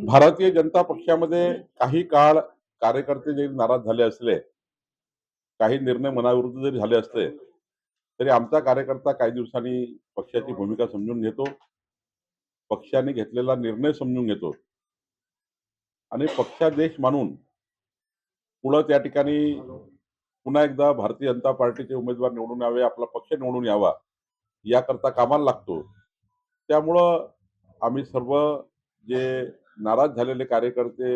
भारतीय जनता पक्षामध्ये काही काळ कार्यकर्ते जरी नाराज झाले असले, काही निर्णय मनाविरुद्ध जरी झाले असले, तरी आमचा कार्यकर्ता काही दिवसांनी पक्षाची भूमिका समजून घेतो, पक्षाने घेतलेला निर्णय समजून घेतो आणि पक्षादेश मानून पुढं त्या ठिकाणी पुन्हा एकदा भारतीय जनता पार्टीचे उमेदवार निवडून यावे, आपला पक्ष निवडून यावा याकरता कामाला लागतो. त्यामुळं आम्ही सर्व जे नाराज झालेले कार्यकर्ते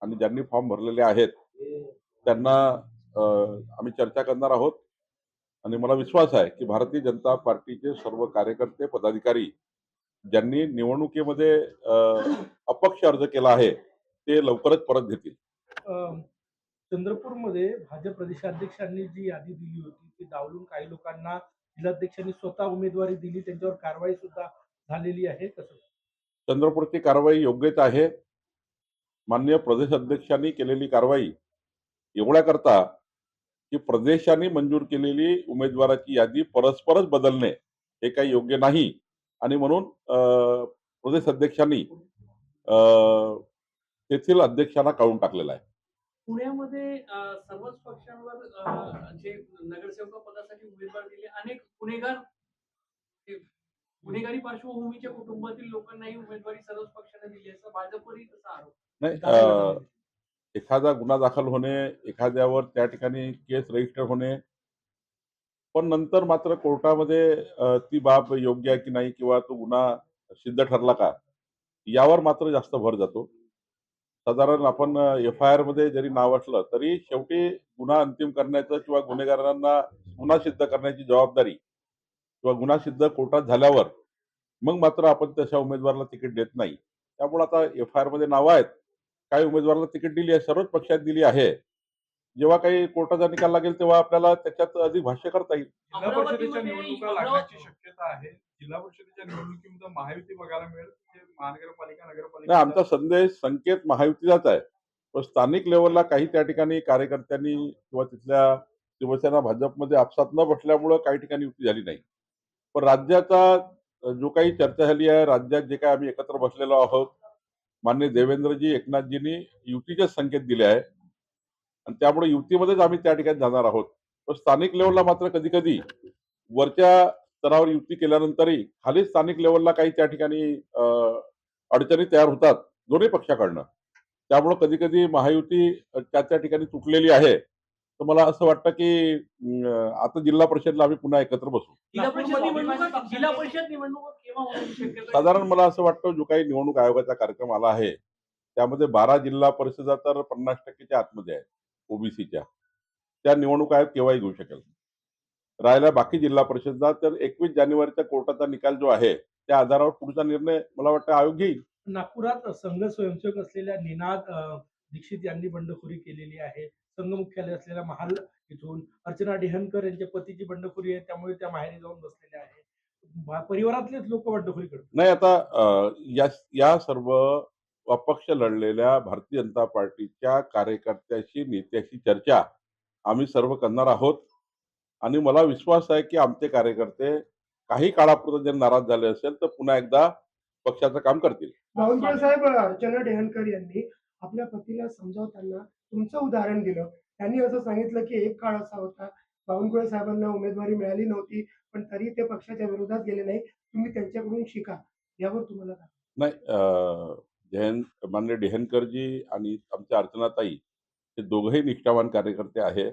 आणि ज्यांनी फॉर्म भरलेले आहेत त्यांना आम्ही चर्चा करणार आहोत आणि मला विश्वास आहे की भारतीय जनता पार्टीचे सर्व कार्यकर्ते पदाधिकारी ज्यांनी निवडणुकीमध्ये अपक्ष अर्ज केला आहे ते लवकरच परत घेतील. चंद्रपूरमध्ये भाजप प्रदेशाध्यक्षांनी जी यादी दिली होती ती डावलून काही लोकांना जिल्हाध्यक्षांनी स्वतः उमेदवारी दिली, त्यांच्यावर कारवाई सुद्धा झालेली आहे. कसं चंद्रपूरची कारवाई योग्यच आहे. माननीय प्रदेश अध्यक्षांनी केलेली कारवाई एवढ्या करता की प्रदेशांनी मंजूर केलेली उमेदवाराची यादी परस्परच बदलणे हे काही योग्य नाही आणि म्हणून प्रदेश अध्यक्षांनी तेथील अध्यक्षांना काढून टाकलेला आहे. पुण्यामध्ये सर्वच पक्षांवर जे नगरसेवक पदासाठी उमेदवार दिले, अनेक गुन्हेगारी पार्श्वभूमीच्या कुटुंबातील लोकांनाही उमेदवारी सर्वच पक्षांना दिली, असं भाजपवरही तसा आरोप. नाही, एखादा गुन्हा दाखल होणे, एखाद्यावर त्या ठिकाणी केस रजिस्टर होणे, पण नंतर मात्र कोर्टामध्ये ती बाब योग्य आहे की नाही किंवा तो गुन्हा सिद्ध ठरला का यावर मात्र जास्त भर जातो. साधारण आपण एफ-आय-आर मध्ये जरी नाव असलं तरी शेवटी गुन्हा अंतिम करण्याचं किंवा गुन्हेगारांना गुन्हा सिद्ध करण्याची जबाबदारी किंवा गुन्हा सिद्ध कोर्टात झाल्यावर मग मात्र आपण तशा उमेदवाराला तिकीट देत नाही. त्यामुळे आता एफ-आय-आर मध्ये नावं आहेत, काही उमेदवाराला तिकीट दिली आहे, सर्वच पक्षात दिली आहे. जेव्हा काही कोर्टाचा निकाल लागेल तेव्हा आपल्याला त्याच्यात अधिक भाष्य करता येईल. जिल्हा परिषदेच्या निवडणुका लागण्याची शक्यता आहे. जिल्हा परिषदेच्या निवडणुकीमध्ये महायुती बघायला मिळेल, म्हणजे महानगरपालिका नाही, नगरपालिका. आमचा संकेत महायुतीचाच आहे. पण स्थानिक लेवलला काही त्या ठिकाणी कार्यकर्त्यांनी किंवा तिथल्या शिवसेना भाजपमध्ये आपसात न बसल्यामुळं काही ठिकाणी युती झाली नाही. पण राज्याचा जो काही चर्चा झाली आहे, राज्यात जे काही आम्ही एकत्र बसलेलो आहोत, माननीय देवेंद्रजी एकनाथजींनी युतीचे संकेत दिले आहे आणि त्यामुळे युतीमध्येच आम्ही त्या ठिकाणी जाणार आहोत. पण स्थानिक लेवलला मात्र कधी कधी वरच्या स्तरावर युती केल्यानंतरही खाली स्थानिक लेवलला काही त्या ठिकाणी अडचणी तयार होतात दोन्ही पक्षाकडनं. त्यामुळं कधी कधी महायुती त्या त्या ठिकाणी तुटलेली आहे. तर मला असं वाटतं की आता जिल्हा परिषदला आम्ही पुन्हा एकत्र बसू. जिल्हा परिषद निवडणूक केव्हा होण्याची शक्यता आहे? साधारण मला असं वाटतं जो काही निवडणूक आयोगाचा कार्यक्रम आला आहे त्यामध्ये 12 जिल्हा परिषदा तर 50% आतमध्ये आहे ओबीसीच्या. त्या निवडणूक आयोग केव्हाही घेऊ शकेल. राहिला बाकी जिल्हा परिषदा तर 21 जानेवारीचा कोर्टाचा निकाल जो आहे त्या आधारावर पुढचा निर्णय मला वाटतं आयोग घेईल. नागपुरात संघ स्वयंसेवक असलेल्या निनाद दीक्षित यांनी बंडखोरी केलेली आहे. संघ मुख्यालय असलेल्या महाल इथून अर्चना डेहनकर यांच्या पतीची बंडखोरी आहे, त्यामुळे त्या माहेरी जाऊन बसलेल्या आहेत. परिवारातलेच लोक बंडखोरी करतात. नाही, आता या या सर्व अपक्ष लढलेल्या भारतीय जनता पार्टीच्या कार्यकर्त्याशी नेत्याशी चर्चा आम्ही सर्व करणार आहोत आणि मला विश्वास आहे की आमचे कार्यकर्ते काही काळापुरते जर नाराज झाले असेल तर पुन्हा एकदा पक्षाचं काम करतील. बावनकुळे साहेब, अर्चना डेहनकर यांनी आपल्या पतीला समजावताना तुमचं उदाहरण दिलं. त्यांनी असं सांगितलं की एक काळ असा होता, बावनकुळे साहेबांना उमेदवारी मिळाली नव्हती, पण तरी ते पक्षाच्या विरोधात गेले नाही. तुम्ही त्यांच्याकडून शिका. यावर तुम्हाला काय? नाही, माननीय डेहनकरजी आणि आमच्या अर्चनाताई हे दोघंही निष्ठावान कार्यकर्ते आहे.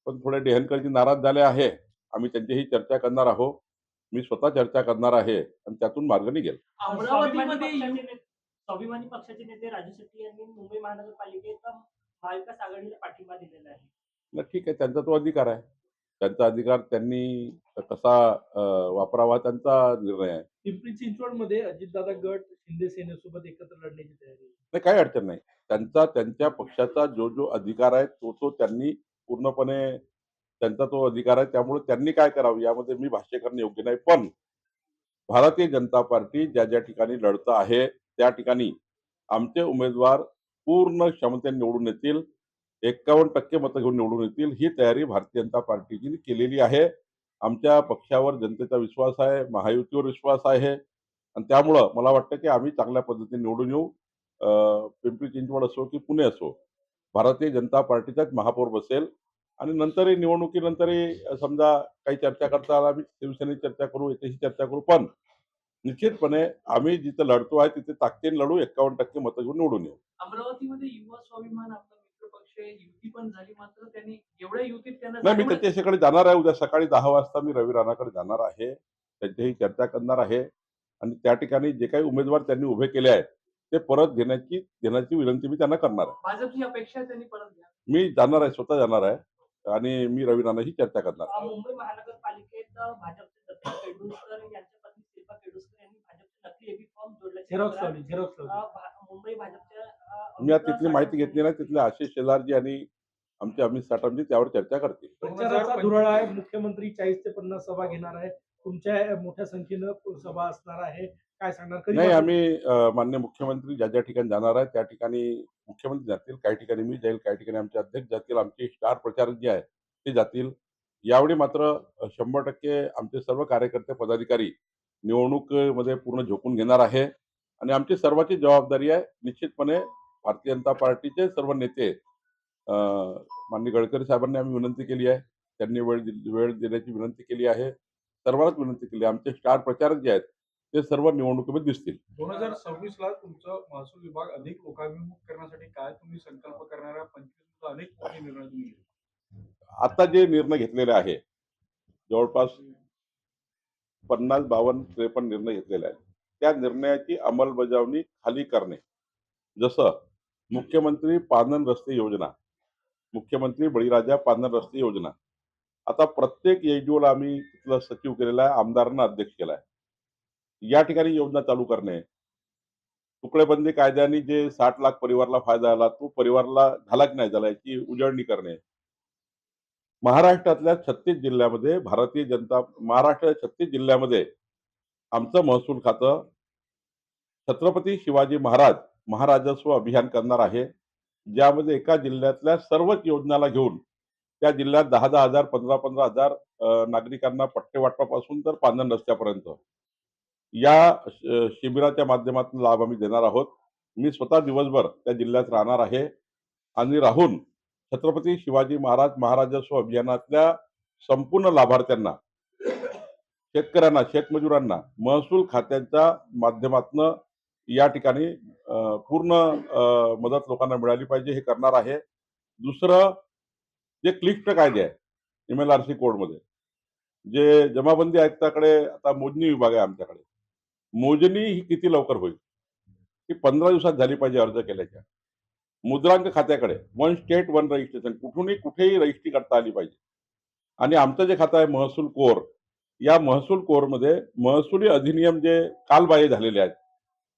पण थोडे डेहनकरजी नाराज झाले आहे. आम्ही त्यांच्याशी चर्चा करणार आहोत. मी स्वतः चर्चा करणार आहे आणि त्यातून मार्ग निघेल. स्वाभिमानी पक्षाचे नेते राजू शेट्टी यांनी मुंबई महानगरपालिकेत महाविकास आघाडीला पाठिंबा दिलेला आहे. नाही, ठीक आहे, त्यांचा तो अधिकार आहे. त्यांचा अधिकार त्यांनी कसा वापरावा त्यांचा निर्णय आहे. पिंपरी चिंचवडमध्ये अजितदादा गट शिंदे सेनेसोबत एकत्र लढण्याची तयारी आहे. नाही, काही अडचण नाही. त्यांच्या पक्षाचा जो जो अधिकार आहे तो त्यांनी पूर्णपणे त्यांचा तो अधिकार आहे. त्यामुळे त्यांनी काय करावं यामध्ये मी भाष्य करणं योग्य नाही. पण भारतीय जनता पार्टी ज्या ज्या ठिकाणी लढत आहे त्या ठिकाणी आमचे उमेदवार पूर्ण क्षमतेने निवडून येतील. 51% मतं घेऊन निवडून येतील. ही तयारी भारतीय जनता पार्टीने केलेली आहे. आमच्या पक्षावर जनतेचा विश्वास आहे, महायुतीवर विश्वास आहे आणि त्यामुळं मला वाटतं की आम्ही चांगल्या पद्धतीने निवडून येऊ पिंपरी चिंचवड असो की पुणे असो, भारतीय जनता पार्टीचाच महापौर बसेल आणि नंतरही निवडणुकीनंतरही समजा काही चर्चा करता आला, आम्ही शिवसेनेची चर्चा करू, याच्याशी चर्चा करू. पण निश्चितपणे आम्ही जिथं लढतो आहे तिथे ताकदीने लढू, 51% मतं घेऊन निवडून येऊ. अमरावतीमध्ये युवा स्वाभिमान आपला मित्रपक्ष युती पण झाली, मात्र त्यांनी एवढ्या युतीत त्यांना नाही, मी जाणवलं- त्याच्याकडे जाणार आहे. उद्या सकाळी 10 वाजता मी रवी राणाकडे जाणार आहे. त्यांच्याही चर्चा करणार आहे आणि त्या ठिकाणी जे काही उमेदवार त्यांनी उभे केले आहेत ते परत देण्याची विनंती मी त्यांना करणार आहे. भाजपची अपेक्षा त्यांनी परत घ्या. मी जाणार आहे, स्वतः जाणार आहे आणि मी रवी राणाशी चर्चा करणार आहे. मुंबई महानगरपालिकेत भाजपचे दत्ता केडुसकर यांच्या पत्नी शिल्पा केडुसकर यांनी भाजपचे नकली एबी फॉर्म जोडल्याचे झेरॉक्स तक्रार, लावली झेरॉक्स लावली. मुंबई भाजपच्या मी आज तिथली माहिती घेतली नाही. तिथले आशिष शेलारजी आणि आमचे अमित साटमजी त्यावर चर्चा करतील. प्रचाराचा धुरळा आहे. मुख्यमंत्री 40 ते 50 सभा घेणार आहे. तुमच्या मोठ्या संख्येनं सभा असणार आहे. काय सांगणार? कधी नाही, आम्ही माननीय मुख्यमंत्री ज्या ज्या ठिकाणी जाणार आहे त्या ठिकाणी मुख्यमंत्री जातील, काही ठिकाणी मी जाईल, काही ठिकाणी आमचे अध्यक्ष जातील, आमचे स्टार प्रचारक जे आहेत ते जातील. यावेळी मात्र 100% आमचे सर्व कार्यकर्ते पदाधिकारी निवडणुकीमध्ये पूर्ण झोकून घेणार आहे आणि आमची सर्वांची जबाबदारी आहे. निश्चितपणे भारतीय जनता पार्टीचे सर्व नेते माननीय गडकरी साहेबांनी आम्ही विनंती केली आहे, त्यांनी वेळ देण्याची विनंती केली आहे, सर्वांनाच विनंती केली आहे. आमचे स्टार प्रचारक जे आहेत ते सर्व निवडणुकीमध्ये दिसतील. 2026 ला तुमचं महसूल विभाग अधिक लोकाभिमुख करण्यासाठी काय तुम्ही संकल्प करणार आहे? 25 अनेक मोठे निर्णय तुम्ही घेतले. आता जे निर्णय घेतलेले आहे, जवळपास 50, 52, 53 निर्णय घेतलेले आहेत, त्या निर्णयाची अंमलबजावणी खाली करणे. जसं मुख्यमंत्री पानन रस्ते योजना, मुख्यमंत्री बळीराजा पानन रस्ते योजना, आता प्रत्येक एजओला आम्ही तिथलं सचिव केलेला आहे, आमदारांना अध्यक्ष केला आहे. या ठिकाणी योजना चालू करणे. तुकडेबंदी कायद्याने जे 60 लाख परिवाराला फायदा झाला, तो परिवाराला झाला की नाही झाला याची उजळणी करणे. महाराष्ट्रातल्या 36 जिल्ह्यामध्ये महाराष्ट्राच्या 36 जिल्ह्यामध्ये आमचं महसूल खातं छत्रपती शिवाजी महाराज महाराजस्व अभियान करणार आहे, ज्यामध्ये एका जिल्ह्यातल्या सर्वच योजनाला घेऊन त्या जिल्ह्यात 10,000, 15,000 नागरिकांना पट्टे वाटपापासून तर पांधन रस्त्यापर्यंत या शिबिराच्या माध्यमातून लाभ आम्ही देणार आहोत. मी स्वतः दिवसभर त्या जिल्ह्यात राहणार आहे आणि राहून छत्रपती शिवाजी महाराज महाराजस्व अभियानातल्या संपूर्ण लाभार्थ्यांना, शेतकऱ्यांना, शेतमजुरांना महसूल खात्याच्या माध्यमातून या ठिकाणी पूर्ण मदत लोकांना मिळाली पाहिजे हे करणार आहे. दुसरं, जे क्लिष्ट कायदे आहे MLRC कोडमध्ये, जे जमाबंदी आयुक्ताकडे आता मोजणी विभाग आहे आमच्याकडे, मोजणी ही किती लवकर होईल, ही 15 दिवसात झाली पाहिजे अर्ज केल्याच्या. मुद्रांक खात्याकडे 1 स्टेट 1 रजिस्ट्रेशन, कुठेही रजिस्ट्री करता आली पाहिजे. आणि आमचं जे खातं आहे महसूल कोर, या महसूल कोरमध्ये महसुली अधिनियम जे कालबाह्य झालेले आहेत,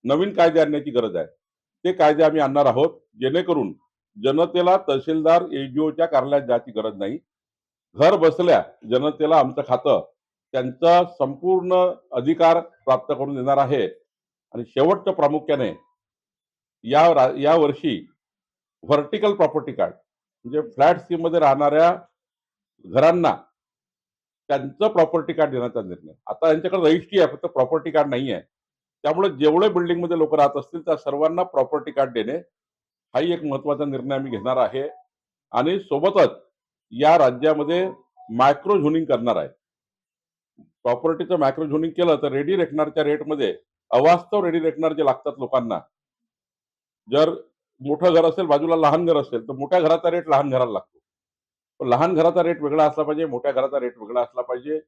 नवीन कायदे आणण्याची गरज आहे. ते कायदे आम्ही आणणार आहोत, जेणेकरून जनतेला तहसीलदार एजओच्या कार्यालयात जायची गरज नाही. घर बसल्या जनतेला आमचं खातं त्यांचा संपूर्ण अधिकार प्राप्त करून देणार आहे. आणि शेवटचं प्रामुख्याने या वर्षी व्हर्टिकल प्रॉपर्टी कार्ड, म्हणजे फ्लॅट स्कीममध्ये राहणाऱ्या घरांना त्यांचं प्रॉपर्टी कार्ड देण्याचा निर्णय. आता यांच्याकडे रजिस्ट्री आहे, फक्त प्रॉपर्टी कार्ड नाही आहे. त्यामुळे जेवढे बिल्डिंगमध्ये लोक राहत असतील त्या सर्वांना प्रॉपर्टी कार्ड देणे हाही एक महत्त्वाचा निर्णय आम्ही घेणार आहे. आणि सोबतच या राज्यामध्ये मायक्रो झोनिंग करणार आहे. प्रॉपर्टीचं मायक्रो झोनिंग केलं तर रेडी रेकनरच्या रेटमध्ये अवास्तव रेडी रेकनर जे लागतात लोकांना, जर मोठं घर असेल बाजूला लहान घर असेल तर मोठ्या घराचा रेट लहान घराला लागतो, पण लहान घराचा रेट वेगळा असला पाहिजे, मोठ्या घराचा रेट वेगळा असला पाहिजे.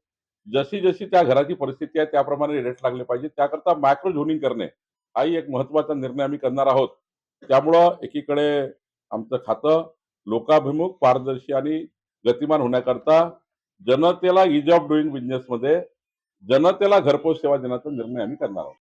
जशी जशी त्या घराची परिस्थिती आहे त्याप्रमाणे रेट लागले पाहिजे. त्याकरता मायक्रो झोनिंग करणे हाही एक महत्त्वाचा निर्णय आम्ही करणार आहोत. त्यामुळं एकीकडे आमचं खातं लोकाभिमुख, पारदर्शी आणि गतिमान होण्याकरता जनतेला इज ऑफ डुईंग बिझनेसमध्ये जनतेला घरपोच सेवा देण्याचा निर्णय आम्ही करणार आहोत.